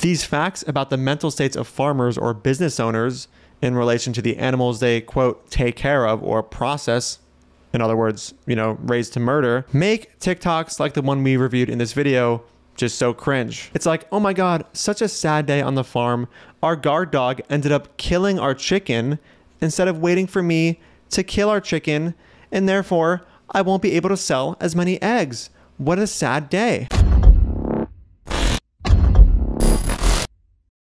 These facts about the mental states of farmers or business owners in relation to the animals they, quote, take care of or process, in other words, raised to murder, make TikToks like the one we reviewed in this video just so cringe. It's like, oh my God, such a sad day on the farm. Our guard dog ended up killing our chicken instead of waiting for me to kill our chicken, and therefore I won't be able to sell as many eggs. What a sad day.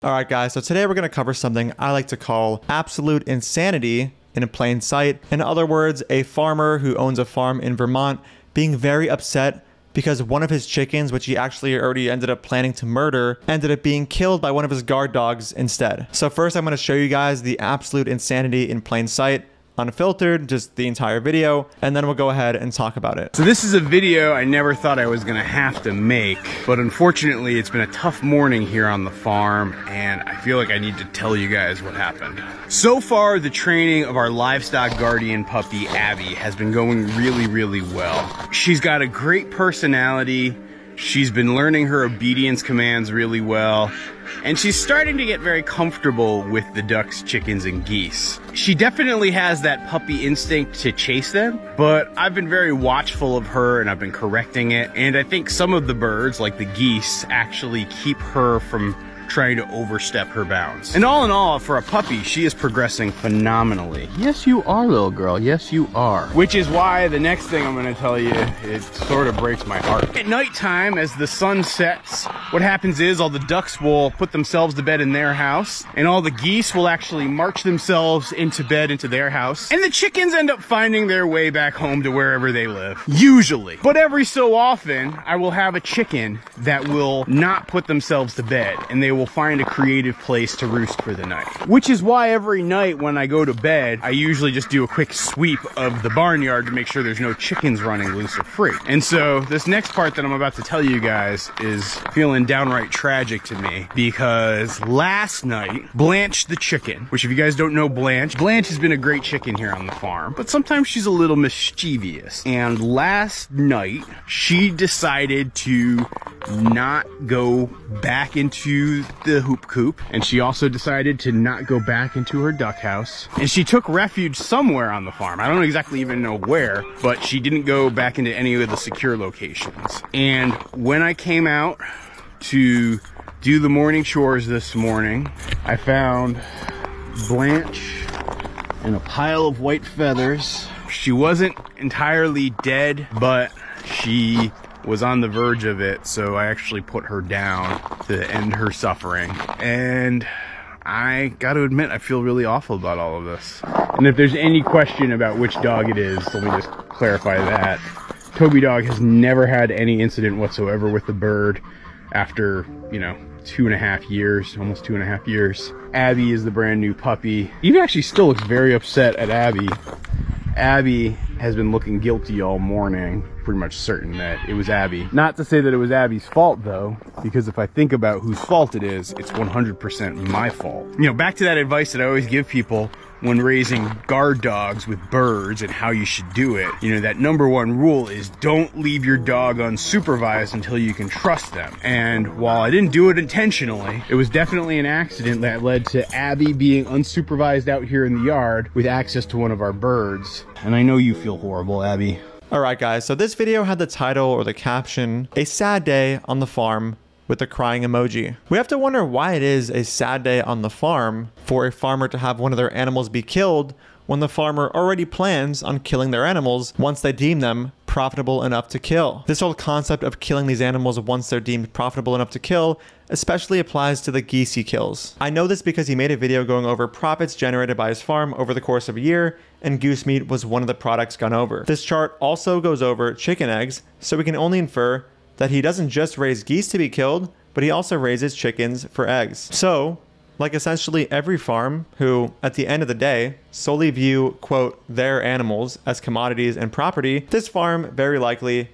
All right, guys, so today we're going to cover something I like to call absolute insanity in plain sight. In other words, a farmer who owns a farm in Vermont being very upset because one of his chickens, which he actually already ended up planning to murder, ended up being killed by one of his guard dogs instead. So first, I'm going to show you guys the absolute insanity in plain sight, unfiltered, just the entire video, and then we'll go ahead and talk about it. So this is a video I never thought I was gonna have to make, but unfortunately it's been a tough morning here on the farm, and I feel like I need to tell you guys what happened. So far, the training of our livestock guardian puppy, Abby, has been going really, really well. She's got a great personality. She's been learning her obedience commands really well, and she's starting to get very comfortable with the ducks, chickens, and geese. She definitely has that puppy instinct to chase them, but I've been very watchful of her and I've been correcting it, and I think some of the birds, like the geese, actually keep her from trying to overstep her bounds. And all in all, for a puppy, she is progressing phenomenally. Yes, you are, little girl. Yes, you are. Which is why the next thing I'm gonna tell you, it sort of breaks my heart. At nighttime, as the sun sets, what happens is all the ducks will put themselves to bed in their house, and all the geese will actually march themselves into bed into their house, and the chickens end up finding their way back home to wherever they live. Usually. But every so often, I will have a chicken that will not put themselves to bed, and they will find a creative place to roost for the night. Which is why every night when I go to bed, I usually just do a quick sweep of the barnyard to make sure there's no chickens running loose or free. And so this next part that I'm about to tell you guys is feeling downright tragic to me, because last night, Blanche the chicken, which if you guys don't know Blanche has been a great chicken here on the farm, but sometimes she's a little mischievous. And last night, she decided to not go back into the hoop coop, and she also decided to not go back into her duck house, and she took refuge somewhere on the farm. I don't exactly even know where, but she didn't go back into any of the secure locations. And when I came out to do the morning chores this morning, I found Blanche in a pile of white feathers. She wasn't entirely dead, but she was on the verge of it, so I actually put her down to end her suffering. And I gotta admit, I feel really awful about all of this. And if there's any question about which dog it is, let me just clarify that. Toby Dog has never had any incident whatsoever with the bird after, 2.5 years, almost 2.5 years. Abby is the brand new puppy. He actually still looks very upset at Abby. Abby has been looking guilty all morning, pretty much certain that it was Abby. Not to say that it was Abby's fault though, because if I think about whose fault it is, it's 100% my fault. Back to that advice that I always give people when raising guard dogs with birds and how you should do it. That #1 rule is don't leave your dog unsupervised until you can trust them. And while I didn't do it intentionally, it was definitely an accident that led to Abby being unsupervised out here in the yard with access to one of our birds. And I know you feel horrible, Abby. All right, guys, so this video had the title or the caption, "A Sad Day on the Farm," with the crying emoji. We have to wonder why it is a sad day on the farm for a farmer to have one of their animals be killed when the farmer already plans on killing their animals once they deem them profitable enough to kill. This whole concept of killing these animals once they're deemed profitable enough to kill especially applies to the geese he kills. I know this because he made a video going over profits generated by his farm over the course of a year, and goose meat was one of the products gone over. This chart also goes over chicken eggs, so we can only infer that he doesn't just raise geese to be killed, but he also raises chickens for eggs. So, like essentially every farm who, at the end of the day, solely view, quote, their animals as commodities and property, this farm very likely,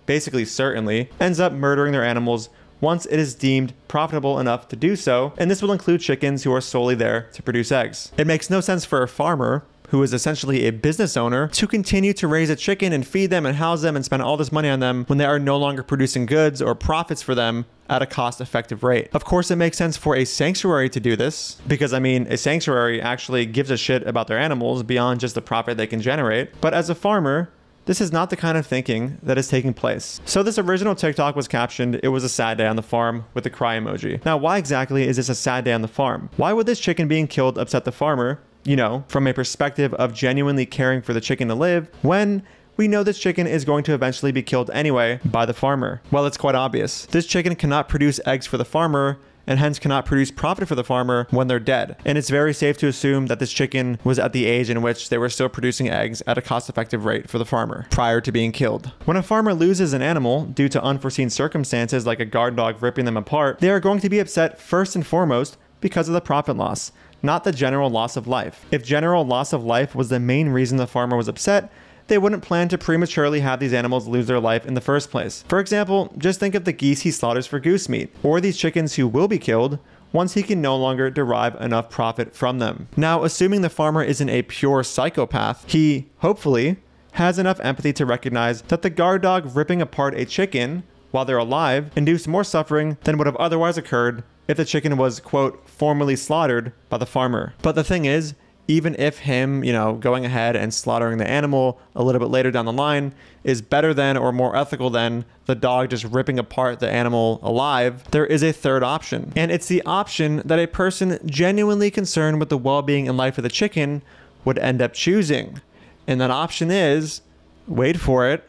basically certainly, ends up murdering their animals once it is deemed profitable enough to do so, and this will include chickens who are solely there to produce eggs. It makes no sense for a farmer who is essentially a business owner, to continue to raise a chicken and feed them and house them and spend all this money on them when they are no longer producing goods or profits for them at a cost-effective rate. Of course, it makes sense for a sanctuary to do this because, I mean, a sanctuary actually gives a shit about their animals beyond just the profit they can generate. But as a farmer, this is not the kind of thinking that is taking place. So this original TikTok was captioned, "It was a sad day on the farm," with the cry emoji. Now, why exactly is this a sad day on the farm? Why would this chicken being killed upset the farmer, you know, from a perspective of genuinely caring for the chicken to live, when we know this chicken is going to eventually be killed anyway by the farmer? Well, it's quite obvious. This chicken cannot produce eggs for the farmer and hence cannot produce profit for the farmer when they're dead. And it's very safe to assume that this chicken was at the age in which they were still producing eggs at a cost-effective rate for the farmer prior to being killed. When a farmer loses an animal due to unforeseen circumstances like a guard dog ripping them apart, they are going to be upset first and foremost because of the profit loss, not the general loss of life. If general loss of life was the main reason the farmer was upset, they wouldn't plan to prematurely have these animals lose their life in the first place. For example, just think of the geese he slaughters for goose meat, or these chickens who will be killed once he can no longer derive enough profit from them. Now, assuming the farmer isn't a pure psychopath, he, hopefully, has enough empathy to recognize that the guard dog ripping apart a chicken while they're alive induced more suffering than would have otherwise occurred if the chicken was, quote, formally slaughtered by the farmer. But the thing is, even if him, you know, going ahead and slaughtering the animal a little bit later down the line is better than or more ethical than the dog just ripping apart the animal alive, there is a third option. And it's the option that a person genuinely concerned with the well-being and life of the chicken would end up choosing. And that option is, wait for it,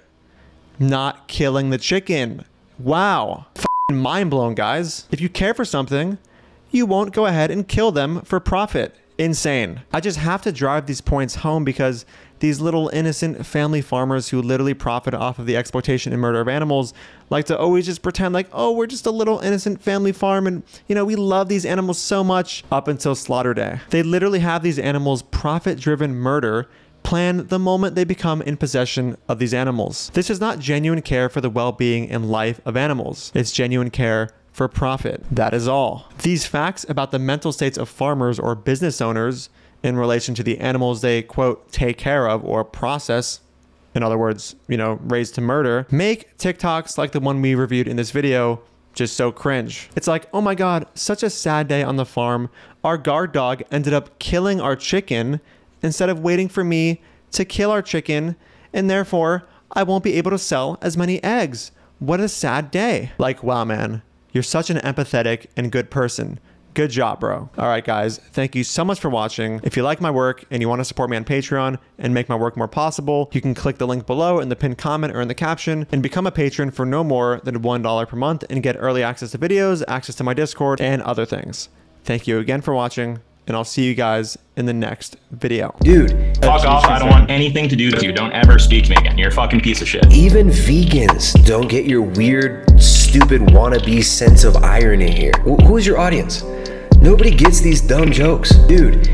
not killing the chicken. Wow. F***ing mind blown, guys. If you care for something, you won't go ahead and kill them for profit. Insane. I just have to drive these points home because these little innocent family farmers who literally profit off of the exploitation and murder of animals like to always just pretend like, oh, we're just a little innocent family farm and, you know, we love these animals so much up until slaughter day. They literally have these animals' profit-driven murder planned the moment they become in possession of these animals. This is not genuine care for the well-being and life of animals. It's genuine care for profit. That is all. These facts about the mental states of farmers or business owners in relation to the animals they, quote, take care of or process, in other words, you know, raised to murder, make TikToks like the one we reviewed in this video just so cringe. It's like, oh my God, such a sad day on the farm. Our guard dog ended up killing our chicken instead of waiting for me to kill our chicken, and therefore I won't be able to sell as many eggs. What a sad day. Like, wow, man. You're such an empathetic and good person. Good job, bro. All right, guys. Thank you so much for watching. If you like my work and you want to support me on Patreon and make my work more possible, you can click the link below in the pinned comment or in the caption and become a patron for no more than $1 per month and get early access to videos, access to my Discord, and other things. Thank you again for watching, and I'll see you guys in the next video. Dude. Fuck off, I don't want anything to do with you. Don't ever speak to me again. You're a fucking piece of shit. Even vegans don't get your weird, stupid wannabe sense of irony here. Who is your audience? Nobody gets these dumb jokes. Dude,